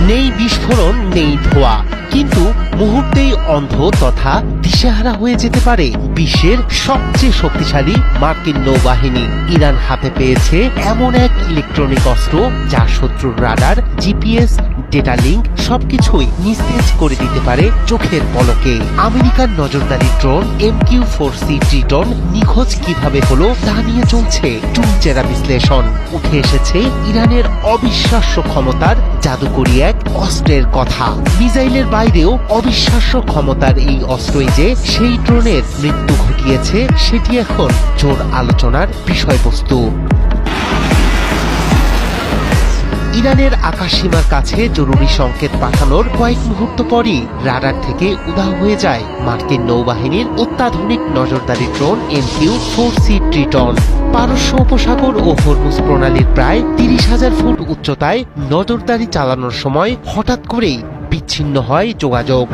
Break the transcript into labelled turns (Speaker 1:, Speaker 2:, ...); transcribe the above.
Speaker 1: নেই বিস্ফোরণ, নেই ধোঁয়া, কিন্তু মুহূর্তেই অন্ধ তথা দিশেহারা হয়ে যেতে পারে বিশ্বের সবচেয়ে শক্তিশালী মার্কিন নৌবাহিনী। ইরান হাতে পেয়েছে এমন এক ইলেকট্রনিক অস্ত্র যা শত্রুর রাডার, জিপিএস, ডেটা লিঙ্ক সবকিছুই নিস্তেজ করে দিতে পারে চোখের পলকে। আমেরিকার নজরদারি ড্রোন MQ-4C ট্রিটন নিখোঁজ কিভাবে হলো তা নিয়ে চলছে চুলচেরা বিশ্লেষণ। উঠে এসেছে ইরানের অবিশ্বাস্য ক্ষমতার জাদুকরী এক অস্ত্রের কথা। মিসাইলের বাইরেও অবিশ্বাস্য ক্ষমতার এই অস্ত্রই যে সেই ড্রোনের মৃত্যু ঘটিয়েছে সেটি এখন জোর আলোচনার বিষয়বস্তু। ইরানের আকাশসীমার কাছে জরুরি সংকেত পাঠানোর কয়েক মুহূর্ত পরই রাডার থেকে উধাও হয়ে যায় মার্কিন নৌবাহিনীর অত্যাধুনিক নজরদারি ড্রোন MQ-4C ট্রিটন। পারস্য উপসাগর ও হরমুজ প্রণালীর প্রায় 30,000 ফুট উচ্চতায় নজরদারি চালানোর সময় হঠাৎ করেই বিচ্ছিন্ন হয় যোগাযোগ।